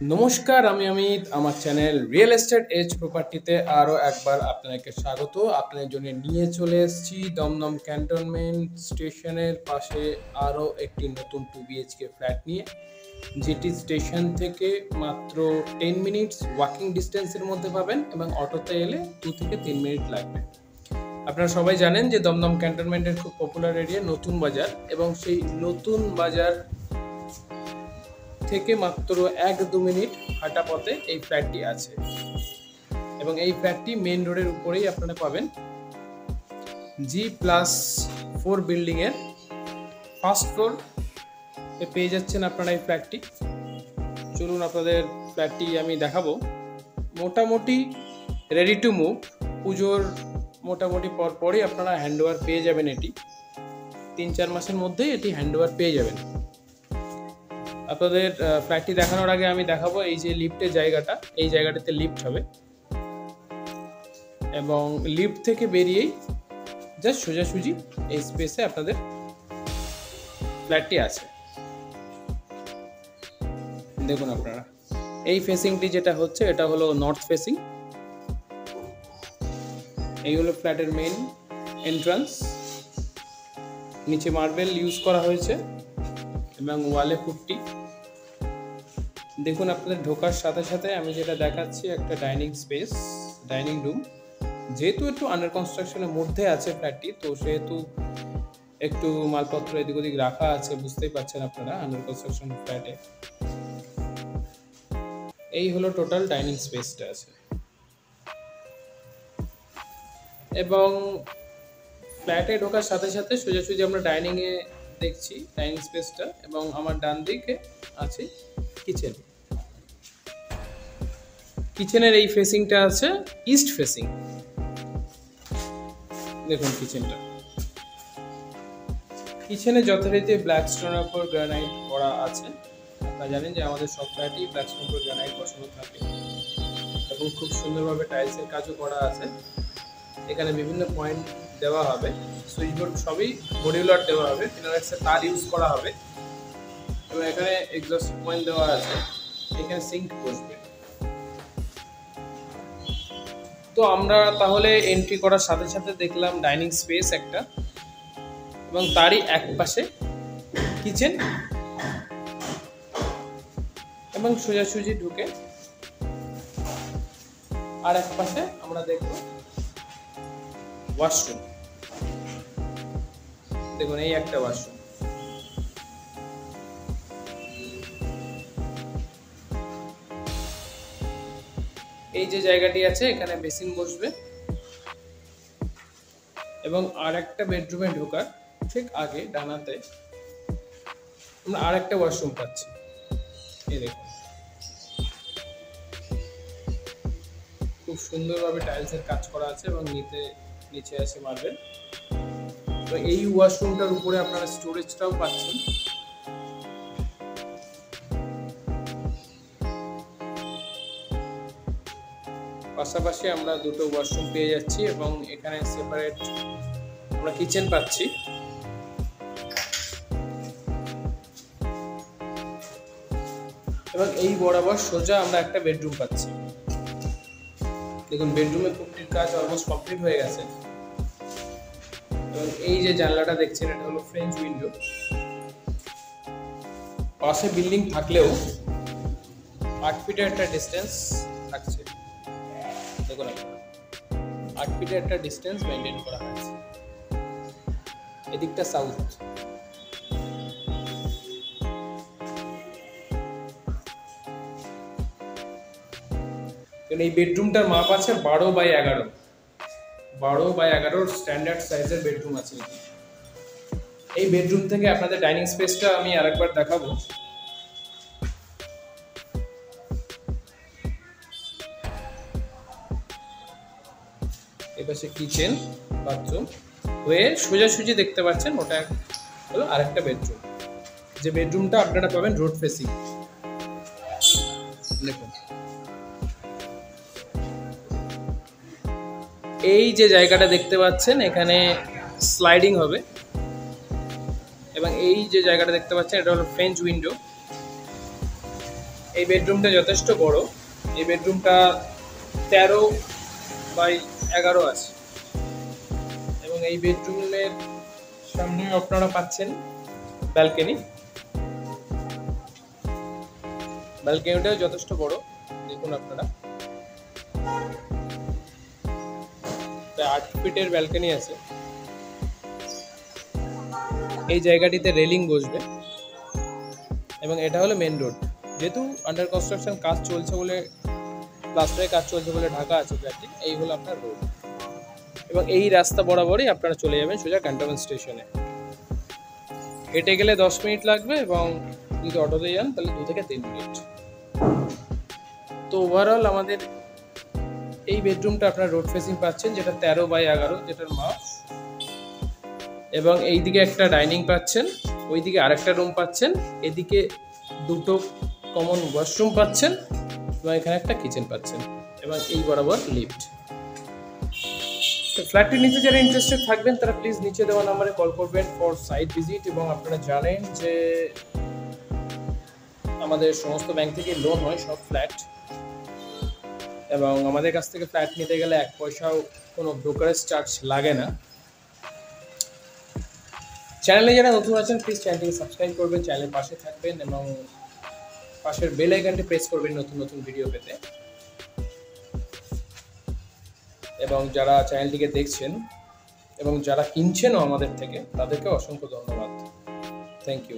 নমস্কার, আমি অমিত। আমার চ্যানেল রিয়েল এস্টেট এজ প্রপার্টিতে আরও একবার আপনাদেরকে স্বাগত। আপনাদের জন্য নিয়ে চলে এসেছি দমদম ক্যান্টনমেন্ট স্টেশনের পাশে আরও একটি নতুন 2 BHK ফ্ল্যাট নিয়ে, যেটি স্টেশন থেকে মাত্র 10 মিনিটস ওয়াকিং ডিস্টেন্সের মধ্যে পাবেন এবং অটোতে এলে 2 থেকে 3 মিনিট লাগবে। আপনারা সবাই জানেন যে দমদম ক্যান্টনমেন্টের খুব পপুলার এরিয়া নতুন বাজার, এবং সেই নতুন বাজার থেকে মাত্র 1-2 মিনিট হাঁটা পথে এই ফ্ল্যাটটি আছে, এবং এই ফ্ল্যাটটি মেন রোডের উপরেই আপনারা পাবেন। G+4 বিল্ডিং এর ফার্স্ট ফ্লোর পেয়ে যাচ্ছেন আপনারা এই ফ্ল্যাটটি। চলুন আপনাদের ফ্ল্যাটটি আমি দেখাবো। মোটামুটি রেডি টু মুভ। পুজোর মোটামুটি পরপরই আপনারা হ্যান্ডওভার পেয়ে যাবেন। এটি 3-4 মাসের মধ্যেই এটি হ্যান্ডওভার পেয়ে যাবেন। আপনাদের ফ্ল্যাটটি দেখানোর আগে আমি দেখাবো এই যে লিফটের জায়গাটা, এই জায়গাটাতে লিফট হবে, এবং লিফট থেকে বেরিয়েই জাস্ট সোজাসুজি এই স্পেসে আপনাদের ফ্ল্যাটটি আছে। দেখুন আপনারা এই ফেসিংটি যেটা হচ্ছে, এটা হলো নর্থ ফেসিং। এই হলো ফ্ল্যাটের মেইন এন্ট্রান্স। নিচে মার্বেল ইউজ করা হয়েছে এবং ওয়ালে পুট্টি। দেখুন আপনাদের ঢোকার সাথে সাথে আমি যেটা দেখাচ্ছি, একটা ডাইনিং স্পেস, ডাইনিং রুম। যেহেতু একটু আন্ডার কনস্ট্রাকশনের মধ্যে আছে ফ্ল্যাটটি, তো সেহেতু একটু মালপত্র এদিক ওদিক রাখা আছে, বুঝতেই পারছেন আপনারা আন্ডার কনস্ট্রাকশন ফ্ল্যাটে। এই হলো টোটাল ডাইনিং স্পেসটা আছে, এবং ফ্ল্যাটে ঢোকার সাথে সাথে সোজাসুজি আমরা ডাইনিংয়ে দেখছি ডাইনিং স্পেসটা, এবং আমার ডান দিকে আছে কিচেন। কিচেনের এই ফেসিংটা আছে ইস্ট ফেসিং। দেখুন কিচেনে যথারীতি ব্ল্যাক স্টোনের উপর গ্রানাইট করা আছে। আপনারা জানেন যে আমাদের সব ফ্ল্যাটই ব্ল্যাক স্টোনের উপর গ্রানাইট বসানো থাকে, এবং খুব সুন্দরভাবে টাইলসের কাজও করা আছে। এখানে বিভিন্ন পয়েন্ট দেওয়া হবে, সুইচ বোর্ড সবই মডিউলার দেওয়া হবে, ফিনারেক্সের তার ইউজ করা হবে, এবং এখানে এক্সস্ট পয়েন্ট দেওয়া আছে। এখানে সিঙ্ক বসবে। তো আমরা তাহলে এন্ট্রি করার সাথে সাথে দেখলাম ডাইনিং স্পেস একটা, এবং তারই এক পাশে কিচেন, এবং সোজাসুজি ঢুকে আর এক পাশে আমরা দেখব ওয়াশরুম। দেখুন এই একটা ওয়াশরুম। এই যে জায়গাটি আছে, এখানে বেসিন বসবে, এবং আর একটা বেডরুমে ঢোকার ঠিক আগে ডানাতে আমরা আর একটা ওয়াশরুম পাচ্ছি। এই দেখুন খুব সুন্দরভাবে টাইলসের কাজ করা আছে, এবং নিচে আছে মার্বেল। তো এই ওয়াশরুমটার উপরে আপনারা স্টোরেজটাও পাচ্ছেন। পাশাপাশি আমরা দুটো ওয়াশরুম পেয়ে যাচ্ছি, এবং এখানে সেপারেট আমরা কিচেন পাচ্ছি। এবং এই বরাবর সোজা আমরা একটা বেডরুম পাচ্ছি। দেখুন বেডরুমে পুট্টির কাজ অলমোস্ট কমপ্লিট হয়ে গেছে, এবং এই যে জানলাটা দেখছেন, এটা হলো ফ্রেঞ্চ উইন্ডো। পাশে বিল্ডিং থাকলেও 8 ফিটের একটা ডিস্টেন্স থাকছে। দেখুন 8 ফিটের একটা ডিস্টেন্স মেনটেন করা হয়েছে। এদিকটা সাউথ। এই বেডরুমটার মাপ আছে 12x11। 12x11 স্ট্যান্ডার্ড সাইজের বেডরুম আছে। এই বেডরুম থেকে আপনাদের ডাইনিং স্পেসটা আমি আরেকবার দেখাবো। এপাশে কিচেন বাথরুম হয়ে সোজাসুজি দেখতে পাচ্ছেন, ওটা হলো আরেকটা বেডরুম। যে বেডরুমটা আপনারা পাবেন রোড ফেসিং। দেখুন এই যে জায়গাটা দেখতে পাচ্ছেন, এখানে স্লাইডিং হবে, এবং এই যে জায়গাটা দেখতে পাচ্ছেন, এটা হলো ফ্রেঞ্চ উইন্ডো। এই বেডরুমটা যথেষ্ট বড়। এই বেডরুমটা 13x11 আছে এবং এই বেডরুমের সামনে আপনারা পাচ্ছেন ব্যালকনি। ব্যালকনিটাও যথেষ্ট বড়, দেখুন আপনারা 8 ফিটের ব্যালকনি আছে। এই জায়গাটিতে রেলিং বসবে এবং এটা হলো মেন রোড। যেহেতু আন্ডার কনস্ট্রাকশন কাজ চলছে বলে, প্লাস্টারের কাজ চলছে বলে ঢাকা আছে ফ্ল্যাটটি। এই হলো আপনার রোড এবং এই রাস্তা বরাবরই আপনারা চলে যাবেন সোজা ক্যান্টনমেন্ট স্টেশনে। হেঁটে গেলে 10 মিনিট লাগবে এবং যদি অটোতে যান তাহলে 2 থেকে 3 মিনিট। তো ওভারঅল আমাদের এই বেডরুমটা আপনার রোড ফেসিং পাচ্ছেন, যেটা 13x11 যেটার মাপ, এবং এইদিকে একটা ডাইনিং পাচ্ছেন, ওইদিকে আরেকটা রুম পাচ্ছেন, এদিকে দুটো কমন ওয়াশরুম পাচ্ছেন এবং এখানে একটা কিচেন পাচ্ছেন এবং এই বরাবর লিফট। তো ফ্ল্যাটটির নিচে যারা ইন্টারেস্টেড থাকবেন তারা প্লিজ নিচে দেওয়া নাম্বারে কল করবেন ফর সাইট ভিজিট। এবং আপনারা জানেন যে আমাদের সমস্ত ব্যাংক থেকে লোন হয় সব ফ্ল্যাট, এবং আমাদের কাছ থেকে ফ্ল্যাট নিতে গেলে 1 পয়সাও কোনো ব্রোকারেজ চার্জ লাগে না। চ্যানেলে যারা নতুন আছেন প্লিজ চ্যানেলটিকে সাবস্ক্রাইব করবেন, চ্যানেলের পাশে থাকবেন এবং পাশের বেল আইকনটি প্রেস করবেন নতুন নতুন ভিডিও পেতে। এবং যারা চ্যানেলটিকে দেখছেন এবং যারা কিনছেনও আমাদের থেকে, তাদেরকে অসংখ্য ধন্যবাদ। Thank you.